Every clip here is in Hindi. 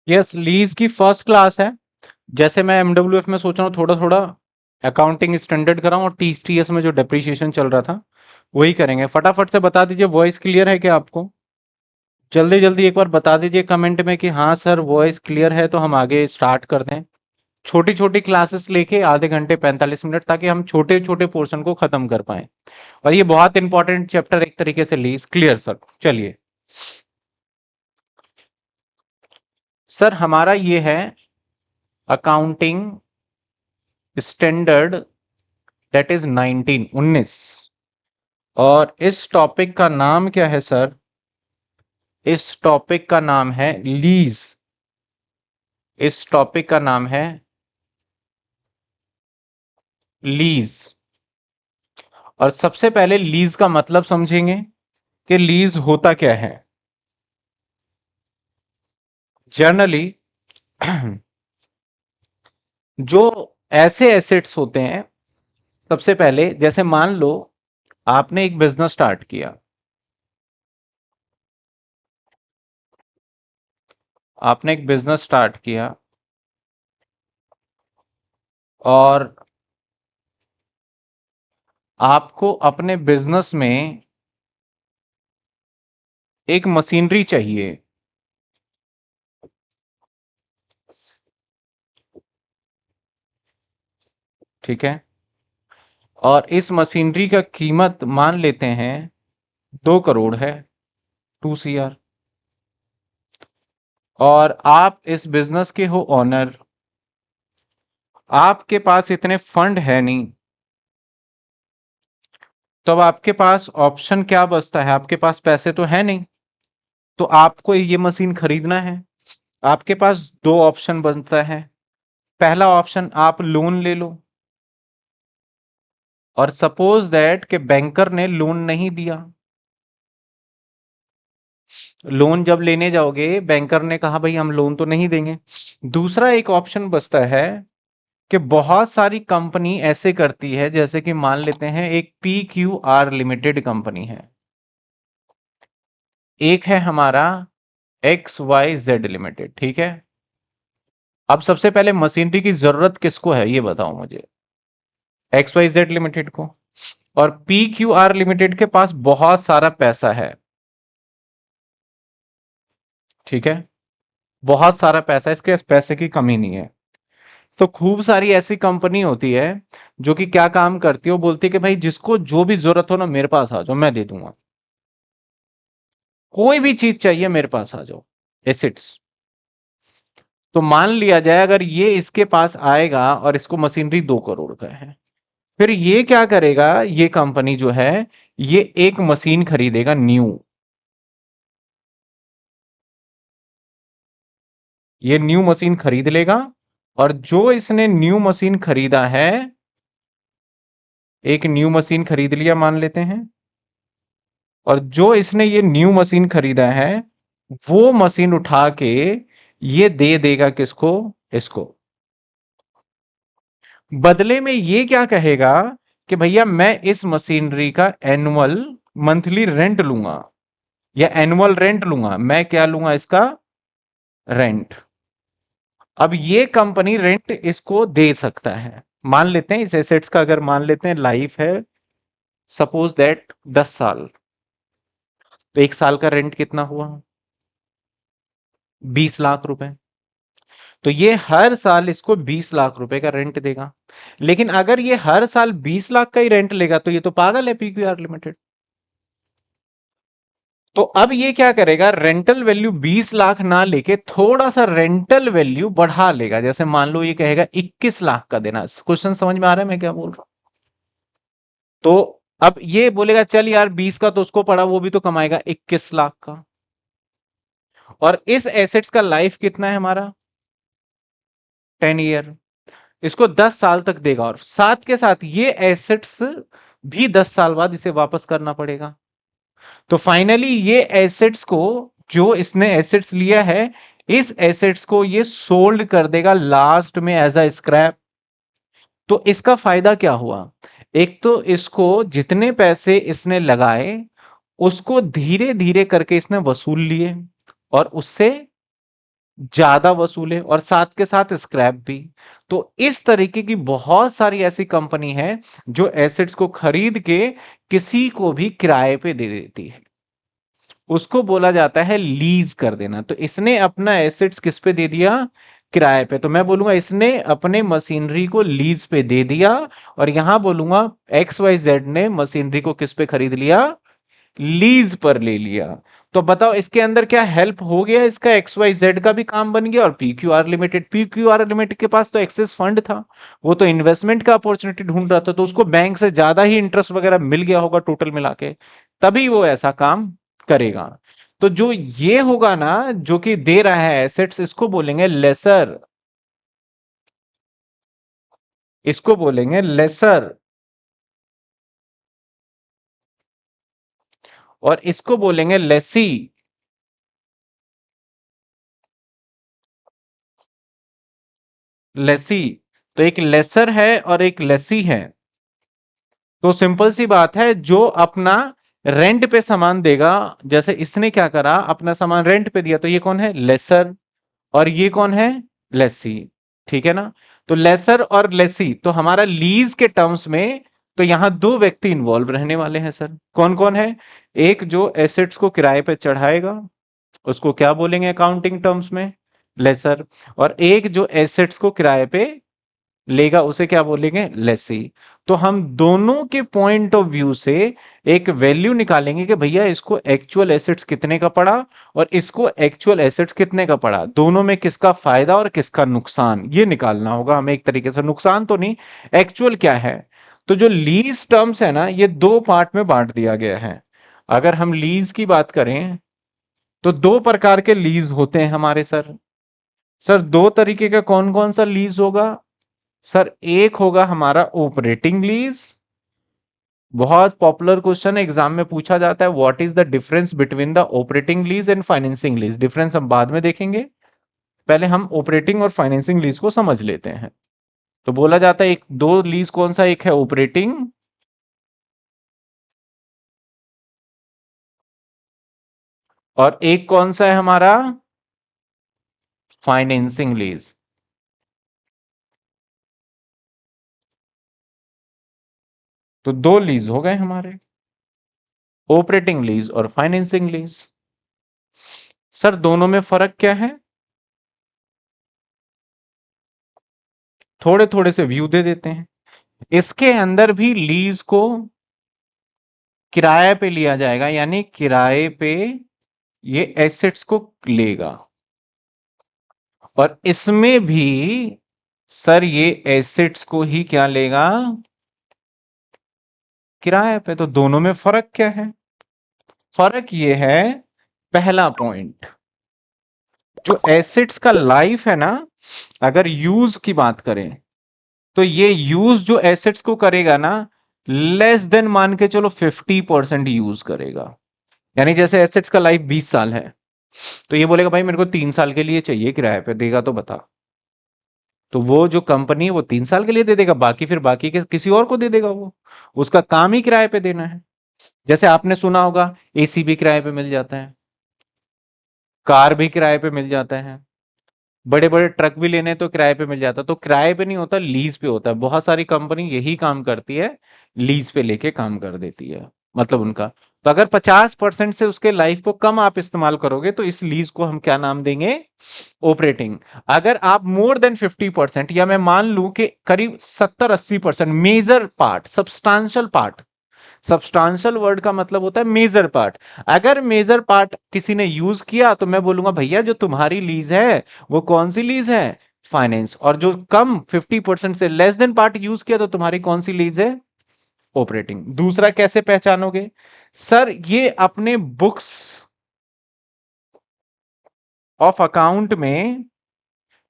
यस, लीज की फर्स्ट क्लास है। जैसे मैं एमडब्ल्यूएफ में सोच रहा हूँ थोड़ा थोड़ा अकाउंटिंग स्टैंडर्ड कराऊं, और टीसीएस में जो डेप्रिसिएशन चल रहा था वही करेंगे। फटाफट से बता दीजिए, वॉइस क्लियर है क्या आपको? जल्दी जल्दी एक बार बता दीजिए कमेंट में कि हाँ सर वॉइस क्लियर है, तो हम आगे स्टार्ट कर दें। छोटी छोटी क्लासेस लेके आधे घंटे 45 मिनट, ताकि हम छोटे छोटे पोर्शन को खत्म कर पाए। और ये बहुत इंपॉर्टेंट चैप्टर एक तरीके से लीज क्लियर सर। चलिए सर, हमारा ये है अकाउंटिंग स्टैंडर्ड, दैट इज 19 और इस टॉपिक का नाम क्या है सर? इस टॉपिक का नाम है लीज। इस टॉपिक का नाम है लीज। और सबसे पहले लीज का मतलब समझेंगे कि लीज होता क्या है। जनरली जो ऐसे एसेट्स होते हैं, सबसे पहले जैसे मान लो आपने एक बिजनेस स्टार्ट किया। आपने एक बिजनेस स्टार्ट किया और आपको अपने बिजनेस में एक मशीनरी चाहिए। ठीक है, और इस मशीनरी का कीमत मान लेते हैं 2 करोड़ है, 2 CR। और आप इस बिजनेस के हो ऑनर। आपके पास इतने फंड है नहीं, तो अब आपके पास ऑप्शन क्या बचता है? आपके पास पैसे तो है नहीं, तो आपको ये मशीन खरीदना है। आपके पास दो ऑप्शन बनता है। पहला ऑप्शन, आप लोन ले लो। और सपोज दैट कि बैंकर ने लोन नहीं दिया। लोन जब लेने जाओगे, बैंकर ने कहा भाई हम लोन तो नहीं देंगे। दूसरा एक ऑप्शन बचता है कि बहुत सारी कंपनी ऐसे करती है, जैसे कि मान लेते हैं एक PQR लिमिटेड कंपनी है, एक है हमारा XYZ लिमिटेड। ठीक है, अब सबसे पहले मशीनरी की जरूरत किसको है ये बताओ मुझे? XYZ लिमिटेड को। और PQR लिमिटेड के पास बहुत सारा पैसा है। ठीक है, बहुत सारा पैसा है, इसके पैसे की कमी नहीं है। तो खूब सारी ऐसी कंपनी होती है जो कि क्या काम करती है, वो बोलती है कि भाई जिसको जो भी जरूरत हो ना मेरे पास आ जाओ, मैं दे दूंगा। कोई भी चीज चाहिए मेरे पास आ जाओ, एसिड्स। तो मान लिया जाए अगर ये इसके पास आएगा और इसको मशीनरी 2 करोड़ का है, फिर ये क्या करेगा, ये कंपनी जो है ये एक मशीन खरीदेगा न्यू। ये न्यू मशीन खरीद लेगा। और जो इसने न्यू मशीन खरीदा है, एक न्यू मशीन खरीद लिया मान लेते हैं, और जो इसने ये न्यू मशीन खरीदा है वो मशीन उठा के ये दे देगा किसको? इसको। बदले में ये क्या कहेगा कि भैया मैं इस मशीनरी का एनुअल मंथली रेंट लूंगा, या एनुअल रेंट लूंगा। मैं क्या लूंगा? इसका रेंट। अब ये कंपनी रेंट इसको दे सकता है। मान लेते हैं इस एसेट्स का, अगर मान लेते हैं लाइफ है सपोज दैट 10 साल, तो 1 साल का रेंट कितना हुआ? 20 लाख रुपए। तो ये हर साल इसको 20 लाख रुपए का रेंट देगा। लेकिन अगर ये हर साल 20 लाख का ही रेंट लेगा तो ये तो पागल है PQR लिमिटेड। तो अब ये क्या करेगा, रेंटल वैल्यू 20 लाख ना लेके थोड़ा सा रेंटल वैल्यू बढ़ा लेगा। जैसे मान लो ये कहेगा 21 लाख का देना। क्वेश्चन समझ में आ रहा है मैं क्या बोल रहा हूं? तो अब ये बोलेगा चल यार 20 का तो उसको पड़ा, वो भी तो कमाएगा 21 लाख का। और इस एसेट्स का लाइफ कितना है हमारा? 10 ईयर। इसको 10 साल तक देगा, और साथ के साथ ये एसेट्स भी 10 साल बाद इसे वापस करना पड़ेगा। तो फाइनली ये एसेट्स को, जो इसने एसेट्स लिया है, इस एसेट्स को ये सोल्ड कर देगा लास्ट में एज अ स्क्रैप। तो इसका फायदा क्या हुआ? एक तो इसको जितने पैसे इसने लगाए उसको धीरे धीरे करके इसने वसूल लिए, और उससे ज्यादा वसूले और साथ के साथ स्क्रैप भी। तो इस तरीके की बहुत सारी ऐसी कंपनी है जो एसेट्स को खरीद के किसी को भी किराए पे दे देती है, उसको बोला जाता है लीज कर देना। तो इसने अपना एसेट्स किस पे दे दिया? किराए पे। तो मैं बोलूंगा इसने अपने मशीनरी को लीज पे दे दिया, और यहां बोलूंगा एक्स वाई जेड ने मशीनरी को किस पे खरीद लिया? लीज पर ले लिया। तो बताओ इसके अंदर क्या हेल्प हो गया? इसका एक्स वाई जेड का भी काम बन गया, और पी क्यू आर लिमिटेड के पास तो एक्सेस फंड था, वो तो इन्वेस्टमेंट का अपॉर्चुनिटी ढूंढ रहा था, तो उसको बैंक से ज्यादा ही इंटरेस्ट वगैरह मिल गया होगा टोटल मिला के, तभी वो ऐसा काम करेगा। तो जो ये होगा ना, जो कि दे रहा है एसेट्स, इसको बोलेंगे लेसर, इसको बोलेंगे लेसर, और इसको बोलेंगे लेसी। लेसी। तो एक लेसर है और एक लेसी है। तो सिंपल सी बात है, जो अपना रेंट पे सामान देगा, जैसे इसने क्या करा, अपना सामान रेंट पे दिया, तो ये कौन है? लेसर। और ये कौन है? लेसी। ठीक है ना? तो लेसर और लेसी, तो हमारा लीज के टर्म्स में तो यहां दो व्यक्ति इन्वॉल्व रहने वाले हैं सर। कौन कौन है? एक जो एसेट्स को किराए पे चढ़ाएगा, उसको क्या बोलेंगे अकाउंटिंग टर्म्स में? लेसर। और एक जो एसेट्स को किराए पे लेगा, उसे क्या बोलेंगे? लेसी। तो हम दोनों के पॉइंट ऑफ व्यू से एक वैल्यू निकालेंगे कि भैया इसको एक्चुअल एसेट्स कितने का पड़ा, और इसको एक्चुअल एसेट्स कितने का पड़ा, दोनों में किसका फायदा और किसका नुकसान, ये निकालना होगा हमें एक तरीके से। नुकसान तो नहीं, एक्चुअल क्या है। तो जो लीज टर्म्स है ना, ये दो पार्ट में बांट दिया गया है। अगर हम लीज की बात करें, तो दो प्रकार के लीज होते हैं हमारे सर। सर दो तरीके का कौन कौन सा लीज होगा? सर एक होगा हमारा ऑपरेटिंग लीज। बहुत पॉपुलर क्वेश्चन एग्जाम में पूछा जाता है, what is the difference between the operating lease and financing lease. Difference हम बाद में देखेंगे, पहले हम ऑपरेटिंग और फाइनेंसिंग लीज को समझ लेते हैं। तो बोला जाता है एक दो लीज कौन सा, एक है ऑपरेटिंग, और एक कौन सा है हमारा? Financing lease. तो दो लीज हो गए हमारे, ऑपरेटिंग लीज और फाइनेंसिंग लीज। सर दोनों में फर्क क्या है? थोड़े थोड़े से व्यू दे देते हैं। इसके अंदर भी लीज को किराए पे लिया जाएगा, यानी किराए पे ये एसेट्स को लेगा, और इसमें भी सर ये एसेट्स को ही क्या लेगा? किराए पे। तो दोनों में फर्क क्या है? फर्क ये है, पहला पॉइंट, जो एसेट्स का लाइफ है ना, अगर यूज की बात करें, तो ये यूज जो एसेट्स को करेगा ना, लेस देन मान के चलो 50% यूज करेगा। यानी जैसे एसेट्स का लाइफ 20 साल है, तो ये बोलेगा भाई मेरे को 3 साल के लिए चाहिए, किराए पे देगा तो बता। तो वो जो कंपनी है वो 3 साल के लिए दे देगा, बाकी फिर बाकी के किसी और को दे देगा, वो उसका काम ही किराए पे देना है। जैसे आपने सुना होगा, एसी भी किराए पे मिल जाता है, कार भी किराए पे मिल जाता है, बड़े बड़े ट्रक भी लेने तो किराए पे मिल जाता है। तो किराए पे नहीं होता, लीज पे होता है। बहुत सारी कंपनी यही काम करती है, लीज पे लेके काम कर देती है, मतलब उनका। तो अगर 50% से उसके लाइफ को कम आप इस्तेमाल करोगे, तो इस लीज को हम क्या नाम देंगे? ऑपरेटिंग। अगर आप मोर देन 50%, या मैं मान लूं कि करीब 70-80%, major part, substantial part, substantial word का मतलब होता है मेजर पार्ट, अगर मेजर पार्ट किसी ने यूज किया, तो मैं बोलूंगा भैया जो तुम्हारी लीज है वो कौन सी लीज है? फाइनेंस। और जो कम 50% से लेस देन पार्ट यूज किया, तो तुम्हारी कौन सी लीज है? ऑपरेटिंग। दूसरा कैसे पहचानोगे? सर ये अपने बुक्स ऑफ अकाउंट में,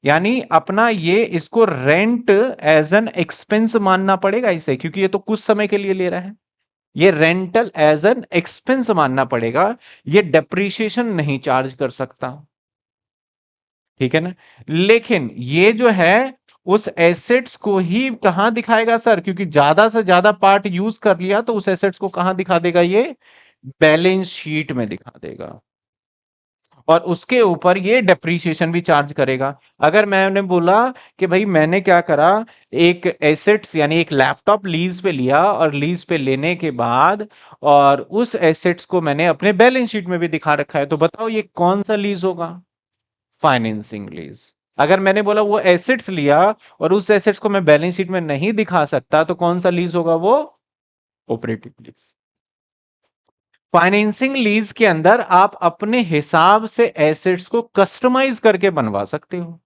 यानी अपना ये इसको रेंट एज एन एक्सपेंस मानना पड़ेगा इसे, क्योंकि ये तो कुछ समय के लिए ले रहा है। ये रेंटल एज एन एक्सपेंस मानना पड़ेगा, ये डेप्रीशिएशन नहीं चार्ज कर सकता। ठीक है ना? लेकिन ये जो है उस एसेट्स को ही कहां दिखाएगा सर, क्योंकि ज्यादा से ज्यादा पार्ट यूज कर लिया, तो उस एसेट्स को कहां दिखा देगा? ये बैलेंस शीट में दिखा देगा। और उसके ऊपर ये डेप्रीशिएशन भी चार्ज करेगा। अगर मैंने बोला कि भाई मैंने क्या करा, एक एसेट्स यानी एक लैपटॉप लीज पे लिया और लीज पे लेने के बाद और उस एसेट्स को मैंने अपने बैलेंस शीट में भी दिखा रखा है, तो बताओ ये कौन सा लीज होगा? Financing lease. अगर मैंने बोला वो एसेट्स लिया और उस एसेट्स को मैं बैलेंस शीट में नहीं दिखा सकता, तो कौन सा लीज होगा? वो ऑपरेटिंग लीज। फाइनेंसिंग लीज के अंदर आप अपने हिसाब से एसेट्स को कस्टमाइज करके बनवा सकते हो।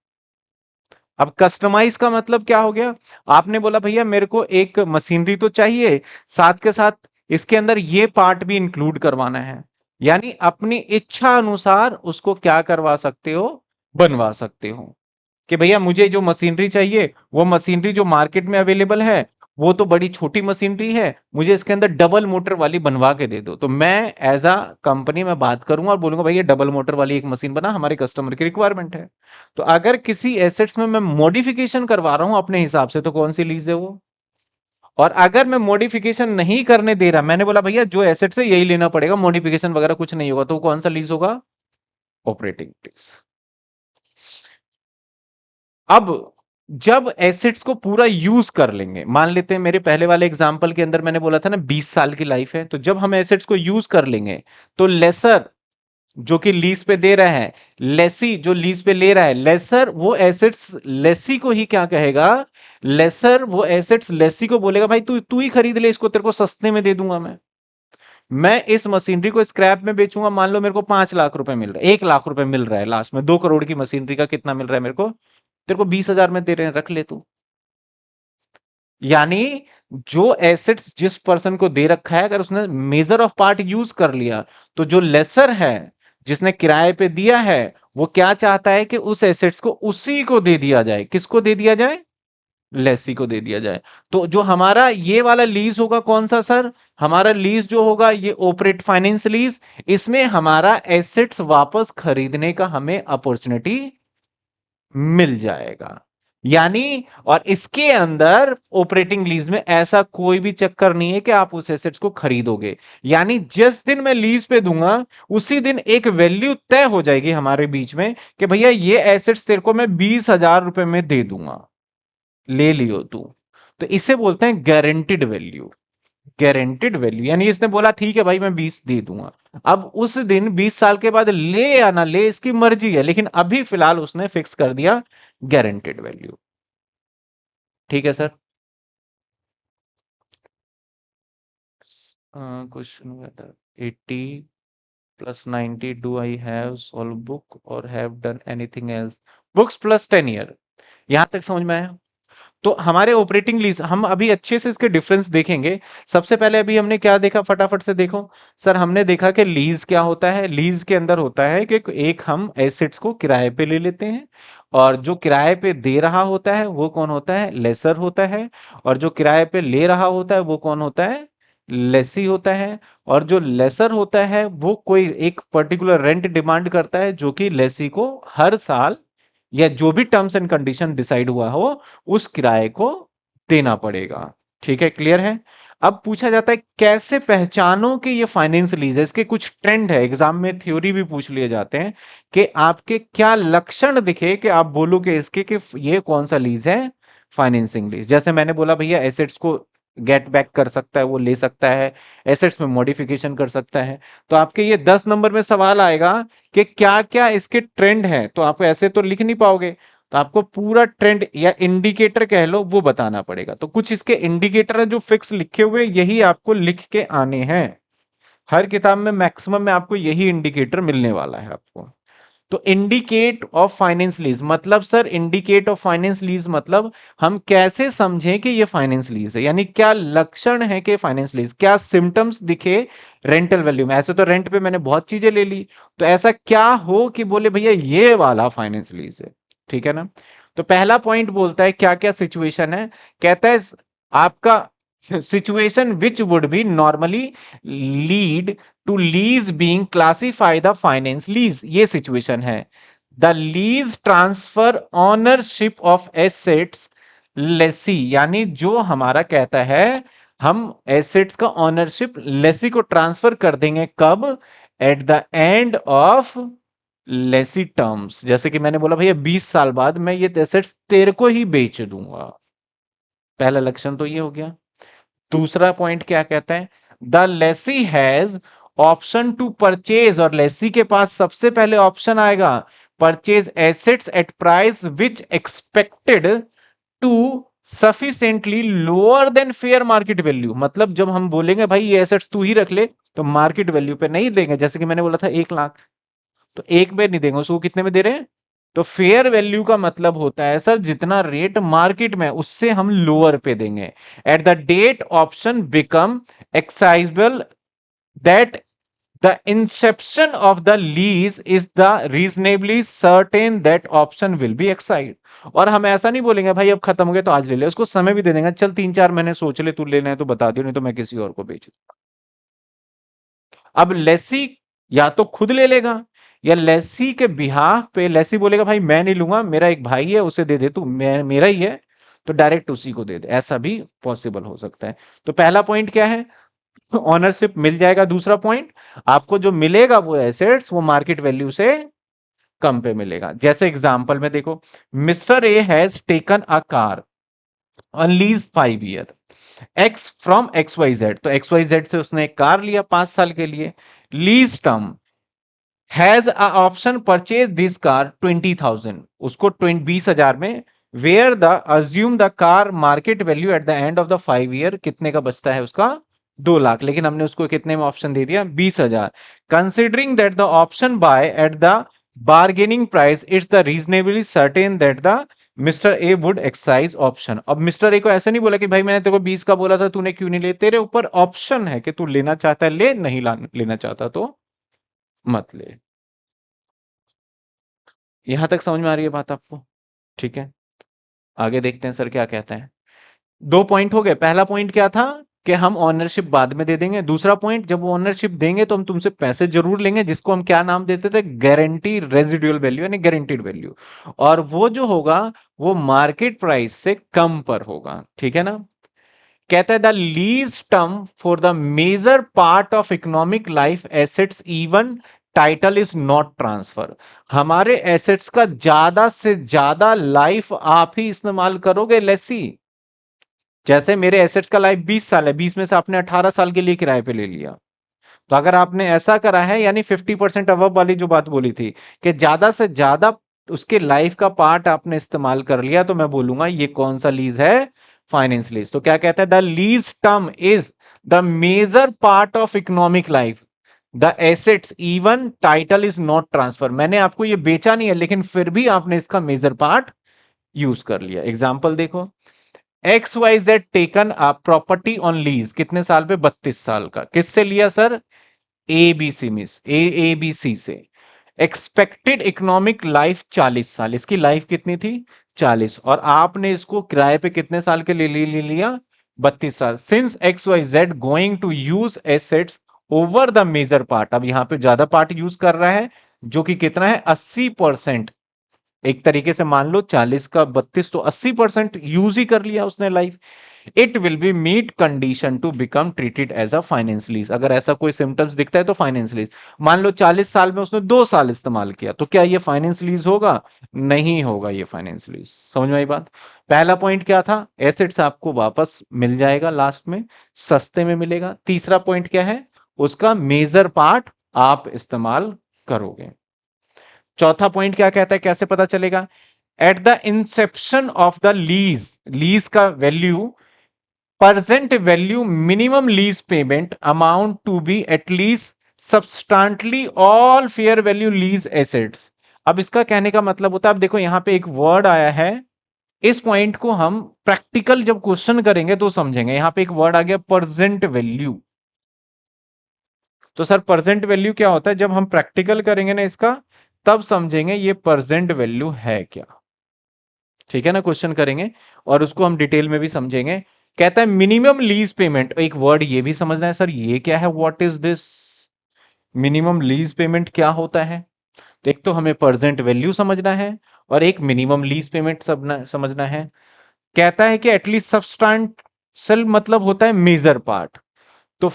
अब कस्टमाइज का मतलब क्या हो गया? आपने बोला भैया मेरे को एक मशीनरी तो चाहिए, साथ के साथ इसके अंदर ये पार्ट भी इंक्लूड करवाना है, यानी अपनी इच्छा अनुसार उसको क्या करवा सकते हो? बनवा सकते हो। कि भैया मुझे जो मशीनरी चाहिए वो मशीनरी जो मार्केट में अवेलेबल है वो तो बड़ी छोटी मशीनरी है, मुझे इसके अंदर डबल मोटर वाली बनवा के दे दो। तो मैं एज अ कंपनी में बात करूंगा और बोलूंगा भैया डबल मोटर वाली एक मशीन बना, हमारे कस्टमर की रिक्वायरमेंट है। तो अगर किसी एसेट्स में मैं मॉडिफिकेशन करवा रहा हूं अपने हिसाब से, तो कौन सी लीज है वो? और अगर मैं मॉडिफिकेशन नहीं करने दे रहा, मैंने बोला भैया जो एसेट्स है यही लेना पड़ेगा, मॉडिफिकेशन वगैरह कुछ नहीं होगा, तो वो कौन सा लीज होगा? Operating lease. अब जब एसेट्स को पूरा यूज कर लेंगे, मान लेते हैं मेरे पहले वाले एग्जांपल के अंदर मैंने बोला था ना 20 साल की लाइफ है, तो जब हम एसेट्स को यूज कर लेंगे तो लेसर जो कि लीज पे दे रहा है, लेसी जो लीज पे ले रहा है, लेसर वो एसेट्स लेसी को ही क्या कहेगा? लेसर वो एसेट्स लेसी को बोलेगा भाई तू तू ही खरीद ले इसको, तेरे को सस्ते में दे दूंगा मैं इस मशीनरी को स्क्रैप में बेचूंगा, मान लो मेरे को 5 लाख रुपए मिल रहा है, 1 लाख रुपए मिल रहा है लास्ट में, 2 करोड़ की मशीनरी का कितना मिल रहा है मेरे को? तेरे को 20,000 में दे रहे हैं, रख ले तू। यानी जो एसेट्स जिस पर्सन को दे रखा है, अगर उसने मेजर ऑफ पार्ट यूज कर लिया, तो जो लेसर है जिसने किराए पे दिया है वो क्या चाहता है कि उस एसेट्स को उसी को दे दिया जाए। किसको दे दिया जाए? लेसी को दे दिया जाए। तो जो हमारा ये वाला लीज होगा कौन सा सर? हमारा लीज जो होगा ये ऑपरेट फाइनेंस लीज, इसमें हमारा एसेट्स वापस खरीदने का हमें अपॉर्चुनिटी मिल जाएगा। यानी और इसके अंदर ऑपरेटिंग लीज में ऐसा कोई भी चक्कर नहीं है कि आप उस एसेट्स को खरीदोगे। यानी जिस दिन मैं लीज पे दूंगा उसी दिन एक वैल्यू तय हो जाएगी हमारे बीच में कि भैया ये एसेट्स तेरे को मैं 20,000 रुपए में दे दूंगा, ले लियो तू। तो इसे बोलते हैं गारंटीड वैल्यू। गारंटीड वैल्यू यानी इसने बोला ठीक है भाई मैं 20 दे दूंगा, अब उस दिन 20 साल के बाद ले या ना ले इसकी मर्जी है, लेकिन अभी फिलहाल उसने फिक्स कर दिया गारंटीड वैल्यू। ठीक है sir. Question 80 plus 90 do I have solve book और have done anything else? Books plus 10 year, यहां तक समझ में आया? तो हमारे ऑपरेटिंग लीज हम अभी अच्छे से इसके डिफरेंस देखेंगे। सबसे पहले अभी हमने क्या देखा, फटाफट से देखो सर। हमने देखा कि लीज क्या होता है। लीज के अंदर होता है कि एक हम एसेट्स को किराए पे ले लेते हैं और जो किराए पे दे रहा होता है वो कौन होता है? लेसर होता है। और जो किराए पे ले रहा होता है वो कौन होता है? लेसी होता है। और जो लेसर होता है वो कोई एक पर्टिकुलर रेंट डिमांड करता है जो कि लेसी को हर साल या जो भी टर्म्स एंड कंडीशन डिसाइड हुआ हो उस किराए को देना पड़ेगा। ठीक है, क्लियर है? अब पूछा जाता है कैसे पहचानो कि ये फाइनेंस लीज है। इसके कुछ ट्रेंड है, एग्जाम में थ्योरी भी पूछ लिए जाते हैं कि आपके क्या लक्षण दिखे कि आप बोलो कि इसके कि ये कौन सा लीज है? Financing lease. जैसे मैंने बोला भैया एसेट्स को गेट बैक कर सकता है, वो ले सकता है, एसेट्स में मॉडिफिकेशन कर सकता है। तो आपके ये 10 नंबर में सवाल आएगा कि क्या क्या इसके ट्रेंड हैं, तो आप ऐसे तो लिख नहीं पाओगे, तो आपको पूरा ट्रेंड या इंडिकेटर कह लो वो बताना पड़ेगा। तो कुछ इसके इंडिकेटर है जो फिक्स लिखे हुए, यही आपको लिख के आने हैं। हर किताब में मैक्सिमम में आपको यही इंडिकेटर मिलने वाला है आपको। तो इंडिकेट ऑफ फाइनेंस लीज मतलब sir, indicate of finance lease मतलब हम कैसे समझें कि ये फाइनेंस लीज है, यानी क्या लक्षण है कि फाइनेंस लीज, क्या सिम्टम्स दिखे रेंटल वैल्यू में। ऐसे तो रेंट पे मैंने बहुत चीजें ले ली, तो ऐसा क्या हो कि बोले भैया ये वाला फाइनेंस लीज है। ठीक है ना? तो पहला पॉइंट बोलता है क्या क्या सिचुएशन है। कहता है आपका situation which would be normally lead to lease being classify the finance lease, ये सिचुएशन है। The lease transfer ownership of assets lessee, यानी जो हमारा कहता है हम एसेट्स का ऑनरशिप लेसी को ट्रांसफर कर देंगे कब? Eight the end of Lesi terms, जैसे कि मैंने बोला भैया 20 साल बाद मैं ये एसेट्स तेरे को ही बेच दूंगा। पहला लक्षण तो ये हो गया। दूसरा पॉइंट क्या कहता है, the lessee has option to purchase, और लेसी के पास सबसे पहले ऑप्शन आएगा purchase assets at price which expected to sufficiently lower than fair market value. मतलब जब हम बोलेंगे भाई ये एसेट्स तू ही रख ले, तो मार्केट वैल्यू पे नहीं देंगे, जैसे कि मैंने बोला था 1 लाख, तो एक में नहीं देंगे उसको, कितने में दे रहे हैं, तो फेयर वैल्यू का मतलब होता है सर जितना रेट मार्केट में उससे हम लोअर पे देंगे। At the date option become exercisable that the inception of the lease is the reasonably certain that option will be exercised. और हम ऐसा नहीं बोलेंगे भाई अब खत्म हो गया तो आज ले ले, उसको समय भी दे देंगे, चल 3-4 महीने सोच ले, तू लेना है तो बता दियो, नहीं तो मैं किसी और को बेच दूंगा। अब लेसी या तो खुद ले लेगा, या लेसी के बिहाफ पे लेसी बोलेगा भाई मैं नहीं लूंगा, मेरा एक भाई है उसे दे दे तू, मैं मेरा ही है, तो डायरेक्ट उसी को दे दे, ऐसा भी पॉसिबल हो सकता है। तो पहला पॉइंट क्या है, ऑनरशिप मिल जाएगा। दूसरा पॉइंट, आपको जो मिलेगा वो एसेट्स वो मार्केट वैल्यू से कम पे मिलेगा। जैसे एग्जांपल में देखो, mister A has taken a car on lease 5 year X from X Y Z, तो एक्स वाई जेड से उसने एक कार लिया 5 साल के लिए। Lease term has a option purchase this car 20,000, उसको 20,000 में, where the assume the car market value at the end of the 5 year कितने का बचता है उसका, 2 लाख, लेकिन हमने उसको कितने में ऑप्शन दे दिया, 20,000। Considering that the option by at the bargaining price it's the reasonably certain that the mister A would excise option. अब मिस्टर ए को ऐसे नहीं बोला कि भाई मैंने तेरे को 20 का बोला था तूने क्यों नहीं ले, तेरे ऊपर ऑप्शन है कि तू लेना चाहता है ले, नहीं लेना चाहता तो मत ले। यहां तक समझ में आ रही है बात आपको? ठीक है, आगे देखते हैं सर क्या कहता है। 2 पॉइंट हो गए। पहला पॉइंट क्या था कि हम ओनरशिप बाद में दे देंगे। दूसरा पॉइंट, जब ओनरशिप देंगे तो हम तुमसे पैसे जरूर लेंगे, जिसको हम क्या नाम देते थे, गारंटी रेजिडुअल वैल्यू यानी गारंटीड वैल्यू, और वो जो होगा वो मार्केट प्राइस से कम पर होगा। ठीक है ना। कहता है the lease term for the major part of economic life assets even title is not transfer. हमारे एसेट्स का ज्यादा से ज्यादा लाइफ आप ही इस्तेमाल करोगे लेसी। जैसे मेरे एसेट्स का लाइफ 20 साल है, 20 में से आपने 18 साल के लिए किराए पे ले लिया, तो अगर आपने ऐसा करा है, यानी 50% अबव वाली जो बात बोली थी कि ज्यादा से ज्यादा उसके लाइफ का पार्ट आपने इस्तेमाल कर लिया, तो मैं बोलूंगा ये कौन सा लीज है, फाइनेंस लीज। तो क्या कहता है, the lease term is the major part of economic life the assets even title is not transfer. मैंने आपको ये बेचा नहीं है, लेकिन फिर भी आपने इसका मेजर पार्ट यूज कर लिया। एग्जाम्पल देखो, X Y Z taken a property on lease, कितने साल पे, 32 साल का, किससे लिया सर, एबीसी में, एबीसी से। एक्सपेक्टेड इकोनॉमिक लाइफ 40 साल, इसकी लाइफ कितनी थी, 40, और आपने इसको किराए पे कितने साल के लिए ले लिया, 32 साल। Since X Y Z going to use assets over the major part, अब यहां पे ज्यादा पार्ट यूज कर रहा है, जो कि कितना है, 80%। एक तरीके से मान लो 40 का 32, तो 80% यूज ही कर लिया उसने life. It will be meet condition to become treated as a finance lease. अगर ऐसा कोई सिम्टम्स दिखता है तो फाइनेंस लीज। मान लो 40 साल में उसने 2 साल इस्तेमाल किया, तो क्या ये फाइनेंस लीज होगा, नहीं होगा ये फाइनेंस लीज। समझ में आई बात। पहला पॉइंट क्या था, एसेट्स आपको वापस मिल जाएगा लास्ट में, सस्ते में मिलेगा। तीसरा पॉइंट क्या है, उसका मेजर पार्ट आप इस्तेमाल करोगे। चौथा पॉइंट क्या कहता है, कैसे पता चलेगा, at the inception of the lease, lease का value, present value minimum lease payment amount to be at least substantially all fair value lease assets। अब इसका कहने का मतलब होता है, अब देखो यहां पे एक वर्ड आया है, इस पॉइंट को हम प्रैक्टिकल जब क्वेश्चन करेंगे तो समझेंगे। यहां पे एक वर्ड आ गया प्रेजेंट वैल्यू। तो सर प्रेजेंट वैल्यू क्या होता है, जब हम प्रैक्टिकल करेंगे ना इसका, तब समझेंगे ये प्रेजेंट वैल्यू है क्या। ठीक है ना, क्वेश्चन करेंगे और उसको हम डिटेल में भी समझेंगे। कहता है मिनिमम लीज पेमेंट, एक वर्ड ये भी समझना है सर, ये क्या है, what is this, minimum lease payment क्या होता है। एक तो हमें प्रेजेंट वैल्यू समझना है, और एक मिनिमम लीज पेमेंट समझना है। कहता है कि एटलीस्ट सब्सटेंशियल मतलब होता है मेजर पार्ट, तो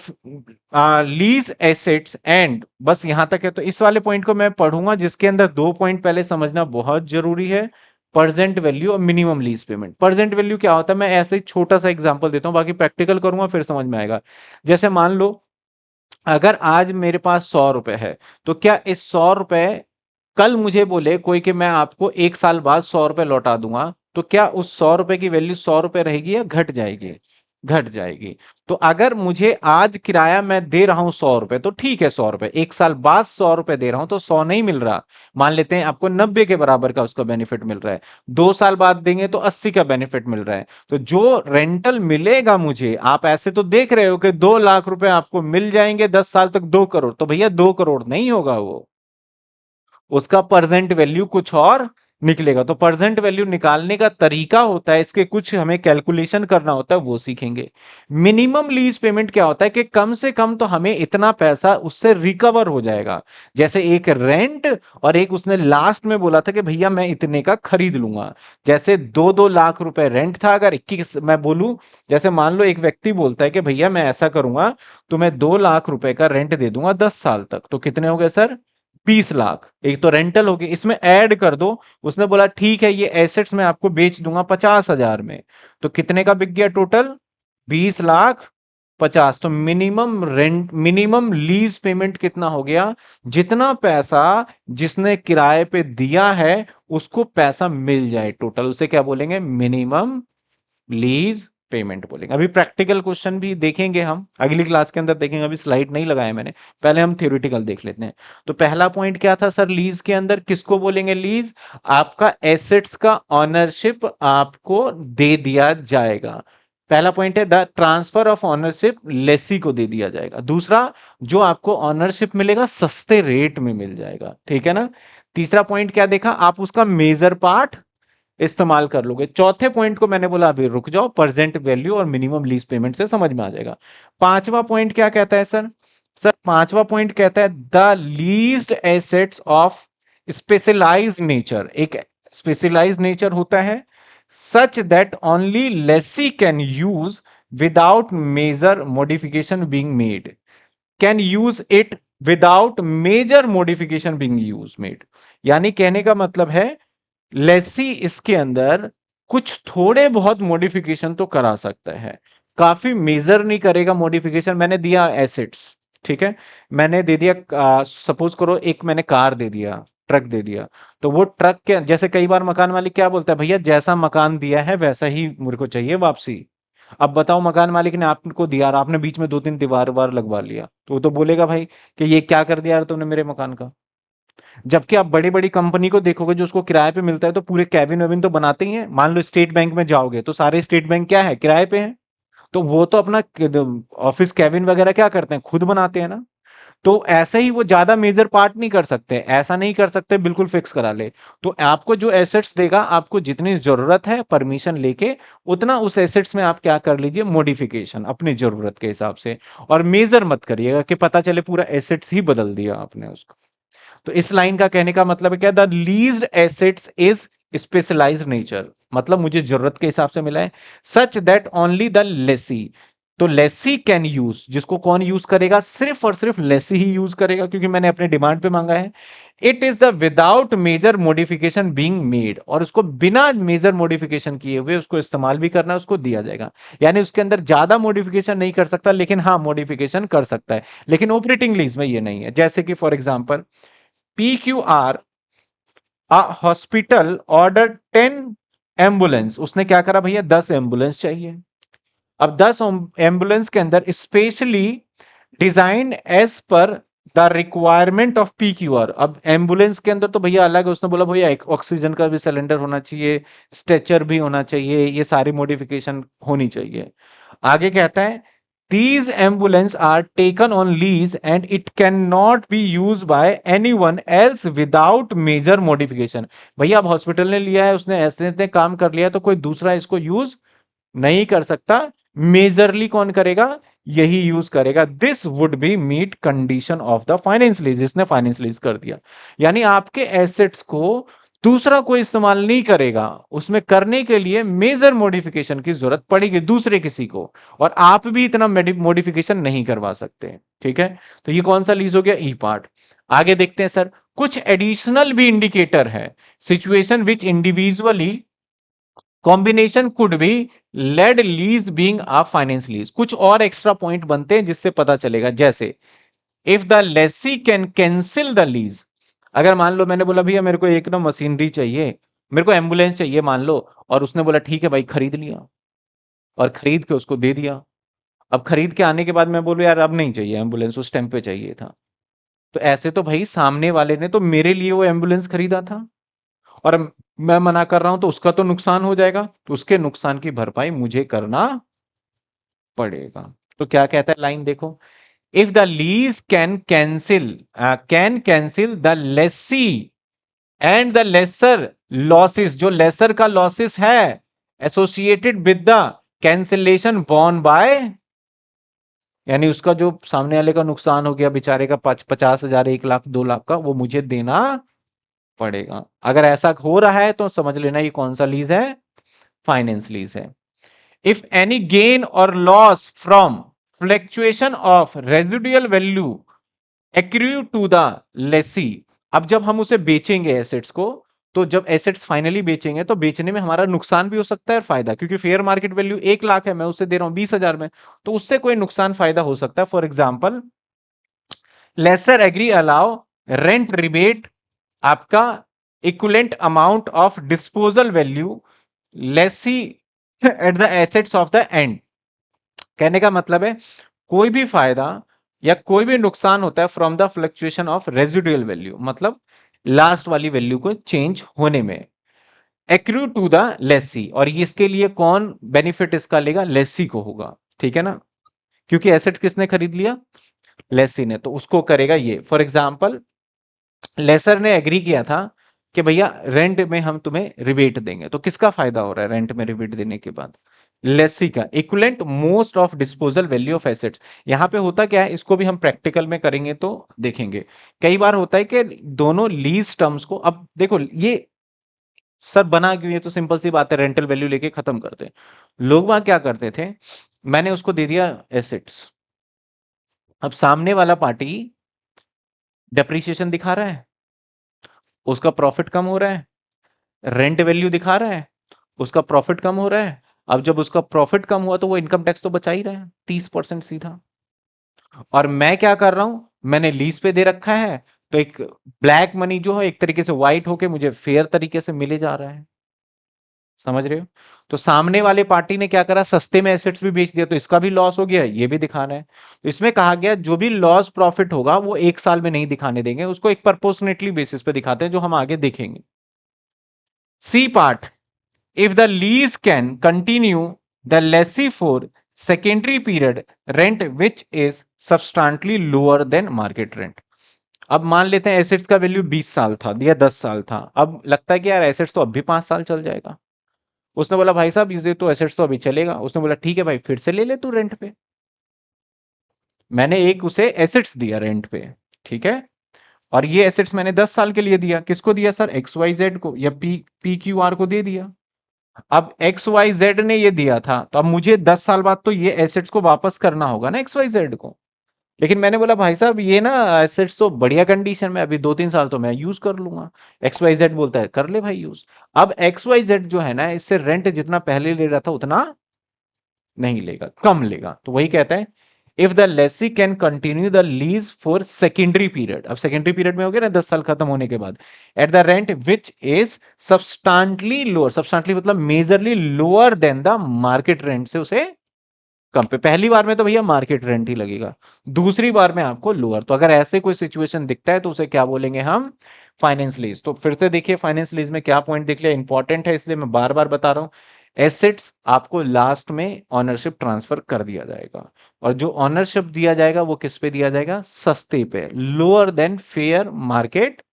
लीज एसेट्स एंड, बस यहां तक है। तो इस वाले पॉइंट को मैं पढ़ूंगा जिसके अंदर 2 पॉइंट पहले समझना बहुत जरूरी है, प्रेजेंट वैल्यू और minimum lease payment. Present value क्या होता है, मैं ऐसे ही छोटा सा एग्जांपल देता हूं, बाकी प्रैक्टिकल करूंगा फिर समझ में आएगा। जैसे मान लो अगर आज मेरे पास 100 रुपए है, तो क्या इस 100 रुपए कल मुझे बोले कोई कि मैं आपको 1 साल बाद 100 रुपए लौटा दूंगा, तो क्या उस 100 रुपए की वैल्यू 100 रुपए रहेगी या घट जाएगी? घट जाएगी। तो अगर मुझे आज किराया मैं दे रहा हूं 100 रुपए, तो ठीक है 100 रुपए, 1 साल बाद 100 रुपए दे रहा हूं तो 100 नहीं मिल रहा, मान लेते हैं आपको 90 के बराबर का उसका बेनिफिट मिल रहा है। 2 साल बाद देंगे तो 80 का बेनिफिट मिल रहा है। तो जो रेंटल मिलेगा मुझे, आप ऐसे तो देख रहे हो कि 2 लाख रुपए आपको मिल जाएंगे 10 साल तक, 2 करोड़, तो भैया 2 करोड़ नहीं होगा वो, उसका प्रेजेंट वैल्यू कुछ और निकलेगा। तो प्रेजेंट वैल्यू निकालने का तरीका होता है, इसके कुछ हमें कैलकुलेशन करना होता है, वो सीखेंगे। मिनिमम लीज पेमेंट क्या होता है कि कम से कम तो हमें इतना पैसा उससे रिकवर हो जाएगा। जैसे एक रेंट और एक उसने लास्ट में बोला था कि भैया मैं इतने का खरीद लूंगा। जैसे 2-2 लाख रुपए रेंट था, अगर 21 मैं बोलूं, जैसे मान लो एक व्यक्ति बोलता है कि भैया मैं ऐसा करूंगा, तो मैं 2 लाख रुपए का रेंट दे दूंगा 10 साल तक, तो कितने हो गए सर? 20 लाख। एक तो रेंटल हो गई, इसमें ऐड कर दो, उसने बोला ठीक है ये एसेट्स मैं आपको बेच दूंगा 50,000 में, तो कितने का बिक गया टोटल? 20,50,000। तो minimum rent, minimum lease payment कितना हो गया? जितना पैसा जिसने किराए पे दिया है उसको पैसा मिल जाए टोटल, उसे क्या बोलेंगे? मिनिमम लीज पेमेंट बोलेंगे। अभी प्रैक्टिकल क्वेश्चन भी देखेंगे हम अगली क्लास के अंदर, देखेंगे, अभी स्लाइड नहीं लगाया मैंने, पहले हम थ्योरेटिकल देख लेते हैं। तो पहला पॉइंट क्या था सर, लीज के अंदर किसको बोलेंगे लीज? आपका एसेट्स का ऑनरशिप आपको दे दिया जाएगा। पहला पॉइंट है the transfer of ownership lessee को दे दिया जाएगा। दूसरा, जो आपको ऑनरशिप मिलेगा सस्ते रेट में मिल जाएगा, ठीक है ना। तीसरा पॉइंट क्या देखा, आप उसका मेजर पार्ट इस्तेमाल कर लोगे। चौथे पॉइंट को मैंने बोला अभी रुक जाओ, प्रेजेंट वैल्यू और मिनिमम लीज पेमेंट से समझ में आ जाएगा। पांचवा पॉइंट क्या कहता है सर? सर पांचवा पॉइंट कहता है the leased assets of specialised nature. एक स्पेशलाइज्ड नेचर होता है such that only lessee can use without major modification being made, can use it without major modification being use made. यानी कहने का मतलब है लेसी इसके अंदर कुछ थोड़े बहुत मॉडिफिकेशन तो करा सकता है, काफी मेजर नहीं करेगा मॉडिफिकेशन। मैंने दिया एसेट्स, ठीक है, मैंने दे दिया, सपोज करो एक मैंने कार दे दिया, ट्रक दे दिया, तो वो ट्रक के जैसे कई बार मकान मालिक क्या बोलता है, भैया जैसा मकान दिया है वैसा ही मेरे को चाहिए वापसी। अब बताओ मकान मालिक ने आपको दिया और आपने बीच में 2-3 दीवार वार लगवा लिया, तो वो तो बोलेगा भाई कि ये क्या कर दिया यार तुमने मेरे मकान का। जबकि आप बड़ी बड़ी कंपनी को देखोगे जो उसको किराए पे मिलता है तो पूरे कैबिन वेबिन तो बनाते ही हैं। मान लो स्टेट बैंक में जाओगे तो सारे स्टेट बैंक क्या है, किराए पे हैं। तो वो तो अपना ऑफिस कैबिन वगैरह क्या करते हैं, खुद बनाते हैं ना। तो ऐसे ही वो ज्यादा मेजर पार्ट नहीं कर सकते, ऐसा नहीं कर सकते बिल्कुल फिक्स करा ले। तो आपको जो एसेट्स देगा, आपको जितनी जरूरत है परमिशन लेके उतना उस एसेट्स में आप क्या कर लीजिए, मॉडिफिकेशन अपनी जरूरत के हिसाब से। और मेजर मत करिएगा कि पता चले पूरा एसेट्स ही बदल दिया आपने उसको। तो इस लाइन का कहने का मतलब है क्या, the leased assets is specialised nature, मतलब मुझे जरूरत के हिसाब से मिला है, such that only the lessee. तो लेसी कैन यूज, जिसको कौन यूज करेगा, सिर्फ और सिर्फ लेसी ही यूज करेगा क्योंकि मैंने अपने डिमांड पे मांगा है। It is the without major modification being made, और उसको बिना मेजर मॉडिफिकेशन किए हुए उसको इस्तेमाल भी करना है, उसको दिया जाएगा। यानी उसके अंदर ज्यादा मॉडिफिकेशन नहीं कर सकता, लेकिन हाँ मॉडिफिकेशन कर सकता है, लेकिन ऑपरेटिंग लीज में ये नहीं है। जैसे कि for example PQR, hospital order 10 ambulance, उसने क्या करा भैया, 10 एम्बुलेंस चाहिए। अब 10 एम्बुलेंस के अंदर specially design as per the requirement of PQR। अब एम्बुलेंस के अंदर तो भैया अलग है, उसने बोला भैया एक ऑक्सीजन का भी सिलेंडर होना चाहिए, स्ट्रेचर भी होना चाहिए, ये सारी मॉडिफिकेशन होनी चाहिए। आगे कहता है these ambulance are taken on lease and it cannot be used by anyone else without major modification। भैया अब हॉस्पिटल ने लिया है, उसने ऐसे ऐसे काम कर लिया, तो कोई दूसरा इसको यूज नहीं कर सकता। मेजरली कौन करेगा, यही यूज करेगा। This would be meet condition of the finance lease, इसने फाइनेंस लीज कर दिया। यानी आपके एसेट्स को दूसरा कोई इस्तेमाल नहीं करेगा, उसमें करने के लिए मेजर मॉडिफिकेशन की जरूरत पड़ेगी दूसरे किसी को, और आप भी इतना मॉडिफिकेशन नहीं करवा सकते। ठीक है, तो ये कौन सा लीज हो गया, ई पार्ट। आगे देखते हैं सर, कुछ एडिशनल भी इंडिकेटर है, situation which individually combination could be led lease being a finance lease. कुछ और एक्स्ट्रा पॉइंट बनते हैं जिससे पता चलेगा, जैसे if the Lesi can cancel the lease. अगर मान लो मैंने बोला भैया मेरे को एक ना मशीनरी चाहिए, मेरे को एम्बुलेंस चाहिए मान लो, और उसने बोला ठीक है भाई खरीद लिया, और खरीद के उसको दे दिया। अब खरीद के आने के बाद मैं बोलूं यार अब नहीं चाहिए एम्बुलेंस, उस टाइम पे चाहिए था, तो ऐसे तो भाई सामने वाले ने तो मेरे लिए वो एम्बुलेंस खरीदा था, और मैं मना कर रहा हूं तो उसका तो नुकसान हो जाएगा, तो उसके नुकसान की भरपाई मुझे करना पड़ेगा। तो क्या कहता है लाइन देखो, if the lease can cancel the lessee and the lessor losses, जो लेसर का लॉसेस है associated with the cancellation borne by, यानी उसका जो सामने वाले का नुकसान हो गया बेचारे का 50,000 1 लाख 2 लाख का, वो मुझे देना पड़ेगा। अगर ऐसा हो रहा है तो समझ लेना ये कौन सा लीज है, फाइनेंस लीज है। If any gain or loss from fluctuation of residual value accrue to the lessee. अब जब हम उसे बेचेंगे एसेट्स को, तो जब एसेट्स फाइनली बेचेंगे तो बेचने में हमारा नुकसान भी हो सकता है और फायदा, क्योंकि फेयर मार्केट वैल्यू 1 लाख है, मैं उसे दे रहा हूं 20,000 में, तो उससे कोई नुकसान फायदा हो सकता है। For example lessor agree allow rent rebate, आपका equivalent amount of disposal value lessee at the assets of the end. कहने का मतलब है कोई भी फायदा या कोई भी नुकसान होता है from the fluctuation of residual value, मतलब लास्ट वाली वैल्यू को चेंज होने में, एक्रू टू द लेसी। और ये इसके लिए कौन बेनिफिट इसका लेगा, लेसी को होगा। ठीक है ना, क्योंकि एसेट किसने खरीद लिया, लेसी ने, तो उसको करेगा ये। फॉर एग्जाम्पल लेसर ने एग्री किया था कि भैया रेंट में हम तुम्हें रिबेट देंगे, तो किसका फायदा हो रहा है रेंट में रिबेट देने के बाद, लेसी का। Equivalent most of disposal value of assets, यहां पे होता क्या है, इसको भी हम प्रैक्टिकल में करेंगे तो देखेंगे। कई बार होता है कि दोनों लीज टर्म्स को, अब देखो ये सर बना क्यों, ये तो सिंपल सी बात है, रेंटल वैल्यू लेके खत्म करते हैं। लोग वहां क्या करते थे, मैंने उसको दे दिया एसेट्स, अब सामने वाला पार्टी डेप्रिसिएशन दिखा रहा है, उसका प्रॉफिट कम हो रहा है, रेंट वैल्यू दिखा रहा है, उसका प्रॉफिट कम हो रहा है। अब जब उसका प्रॉफिट कम हुआ तो वो इनकम टैक्स तो बचा ही रहा है 30% सीधा। और मैं क्या कर रहा हूं, मैंने लीज पे दे रखा है, तो एक ब्लैक मनी जो है एक तरीके से व्हाइट होके मुझे फेयर तरीके से मिले जा रहा है। समझ रहे हो, तो सामने वाले पार्टी ने क्या करा, सस्ते में एसेट्स भी बेच दिया, तो इसका भी लॉस हो गया, ये भी दिखाना है। तो इसमें कहा गया जो भी लॉस प्रॉफिट होगा वो 1 साल में नहीं दिखाने देंगे, उसको एक प्रपोर्शनेटली बेसिस पे दिखाते हैं, जो हम आगे देखेंगे। C part, if the lease can continue the lessee for secondary period rent which is substantially lower than market rent। अब मान लेते हैं एसेट्स का वैल्यू 20 साल था या 10 साल था, अब लगता है कि यार एसेट्स तो अब भी 5 साल चल जाएगा। उसने बोला भाई साहब ये तो एसेट्स तो अभी चलेगा, उसने बोला ठीक है भाई फिर से ले ले तू रेंट पे। मैंने एक उसे एसेट्स दिया रेंट पे, ठीक है, और ये एसेट्स मैंने 10 साल के लिए दिया, किसको दिया सर, एक्स वाई जेड को, या पी क्यू आर को दे दिया। अब एक्स वाई जेड ने ये दिया था, तो अब मुझे 10 साल बाद तो ये एसेट्स को वापस करना होगा ना एक्स वाई जेड को। लेकिन मैंने बोला भाई साहब ये ना एसेट्स तो बढ़िया कंडीशन में, अभी 2-3 साल तो मैं यूज कर लूंगा। एक्स वाई जेड बोलता है कर ले भाई यूज। अब एक्स वाई जेड जो है ना, इससे रेंट जितना पहले ले रहा था उतना नहीं लेगा, कम लेगा। तो वही कहता है if the Lesi can continue the lease for secondary period, अब सेकेंडरी पीरियड में हो गया ना 10 साल खत्म होने के बाद, at the rent which is substantially lower, substantially मतलब majorly lower than the market rent से उसे कम पे। पहली बार में तो भैया मार्केट रेंट ही लगेगा, दूसरी बार में आपको लोअर। तो अगर ऐसे कोई सिचुएशन दिखता है तो उसे क्या बोलेंगे हम, फाइनेंस लीज। तो फिर से देखिए फाइनेंस लीज में क्या पॉइंट देख लिया, इंपॉर्टेंट है इसलिए मैं बार बार बता रहा हूं। एसेट्स आपको लास्ट में ऑनरशिप ट्रांसफर कर दिया जाएगा, और जो ऑनरशिप दिया जाएगा वो किस पे दिया जाएगा, सस्ते पे, lower than fair market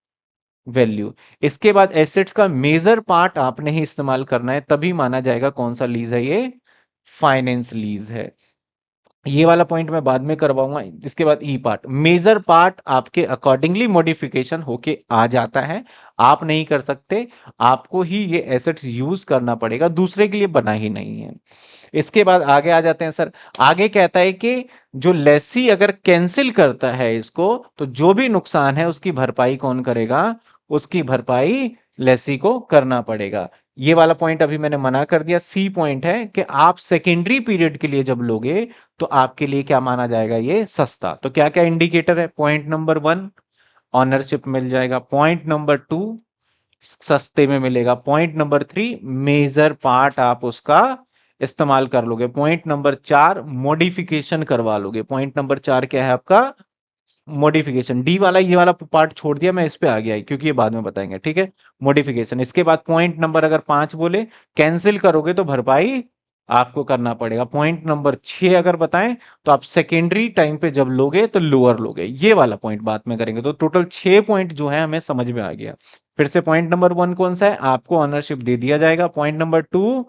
value. इसके बाद एसेट्स का मेजर पार्ट आपने ही इस्तेमाल करना है, तभी माना जाएगा कौन सा लीज है ये, फाइनेंस लीज है। ये वाला पॉइंट मैं बाद में करवाऊंगा। इसके बाद ई पार्ट, मेजर पार्ट आपके अकॉर्डिंगली मॉडिफिकेशन होके आ जाता है, आप नहीं कर सकते, आपको ही ये एसेट्स यूज करना पड़ेगा, दूसरे के लिए बना ही नहीं है। इसके बाद आगे आ जाते हैं सर। आगे कहता है कि जो लेसी अगर कैंसिल करता है इसको, तो जो भी नुकसान है उसकी भरपाई कौन करेगा? उसकी भरपाई लेसी को करना पड़ेगा। ये वाला पॉइंट अभी मैंने मना कर दिया। सी पॉइंट है कि आप सेकेंडरी पीरियड के लिए जब लोगे तो आपके लिए क्या माना जाएगा? ये सस्ता। तो क्या क्या इंडिकेटर है? पॉइंट नंबर 1 ऑनरशिप मिल जाएगा, पॉइंट नंबर 2 सस्ते में मिलेगा, पॉइंट नंबर 3 मेजर पार्ट आप उसका इस्तेमाल कर लोगे, पॉइंट नंबर 4 मॉडिफिकेशन करवा लोगे। पॉइंट नंबर 4 क्या है आपका? मॉडिफिकेशन। डी वाला ये वाला पार्ट छोड़ दिया, मैं इस पे आ गया क्योंकि ये बाद में बताएंगे, ठीक है। मॉडिफिकेशन। इसके बाद पॉइंट नंबर अगर 5 बोले, कैंसिल करोगे तो भरपाई आपको करना पड़ेगा। पॉइंट नंबर 6 अगर बताएं तो आप सेकेंडरी टाइम पे जब लोगे तो लोअर लोगे। ये वाला पॉइंट बाद में करेंगे। तो टोटल 6 पॉइंट जो है हमें समझ में आ गया। फिर से पॉइंट नंबर 1 कौन सा है? आपको ऑनरशिप दे दिया जाएगा। पॉइंट नंबर 2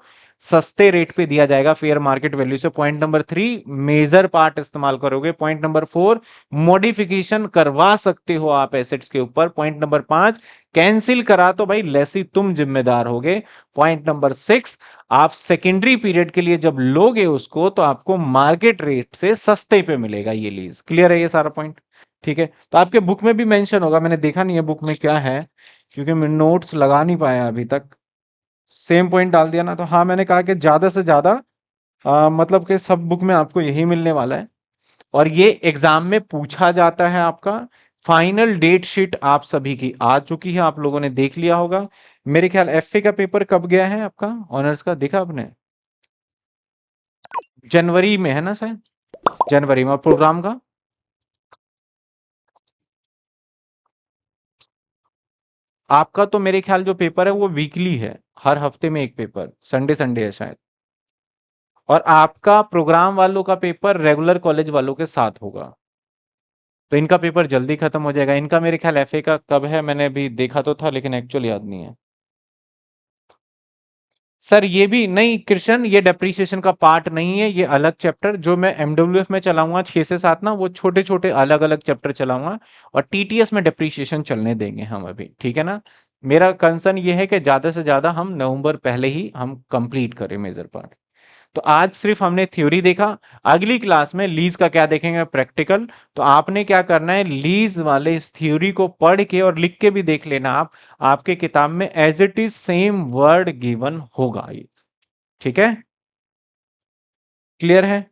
सस्ते रेट पे दिया जाएगा फेयर मार्केट वैल्यू से। पॉइंट नंबर 3 मेजर पार्ट इस्तेमाल करोगे। पॉइंट नंबर 4 मॉडिफिकेशन करवा सकते हो आप एसेट्स के ऊपर। पॉइंट नंबर 5 कैंसिल करा तो भाई लेसी तुम जिम्मेदार होगे। पॉइंट नंबर 6 आप सेकेंडरी पीरियड के लिए जब लोगे उसको तो आपको मार्केट रेट से सस्ते पे मिलेगा ये लीज। क्लियर है ये सारा पॉइंट? ठीक है। तो आपके बुक में भी मेंशन होगा, मैंने देखा नहीं है बुक में क्या है क्योंकि मैं नोट्स लगा नहीं पाया अभी तक। सेम पॉइंट डाल दिया ना। तो हाँ, मैंने कहा कि ज्यादा से ज्यादा मतलब कि सब बुक में आपको यही मिलने वाला है और ये एग्जाम में पूछा जाता है आपका। फाइनल डेट शीट आप सभी की आ चुकी है, आप लोगों ने देख लिया होगा। मेरे ख्याल एफए का पेपर कब गया है आपका ऑनर्स का, देखा आपने? जनवरी में है ना शायद, जनवरी में। और प्रोग्राम का आपका तो मेरे ख्याल जो पेपर है वो वीकली है, हर हफ्ते में एक पेपर, संडे संडे है शायद। और आपका प्रोग्राम वालों का पेपर रेगुलर कॉलेज वालों के साथ होगा। तो इनका पेपर जल्दी खत्म हो जाएगा। इनका मेरे ख्याल एफए का कब है, मैंने अभी देखा तो था लेकिन एक्चुअल याद नहीं है। सर ये भी नहीं कृष्ण, ये डेप्रीसिएशन का पार्ट नहीं है, ये अलग चैप्टर जो मैं एमडब्ल्यूएफ में चलाऊंगा 6 से 7 ना, वो छोटे छोटे अलग अलग चैप्टर चलाऊंगा। और टीटीएस में डेप्रीसिएशन चलने देंगे हम अभी, ठीक है ना। मेरा कंसर्न ये है कि ज्यादा से ज्यादा हम नवंबर पहले ही हम कंप्लीट करें मेजर पार्ट। तो आज सिर्फ हमने थ्योरी देखा। अगली क्लास में लीज का क्या देखेंगे? प्रैक्टिकल। तो आपने क्या करना है, लीज वाले इस थ्योरी को पढ़ के और लिख के भी देख लेना आप, आपके किताब में as it is same word given होगा ये, ठीक है। क्लियर है?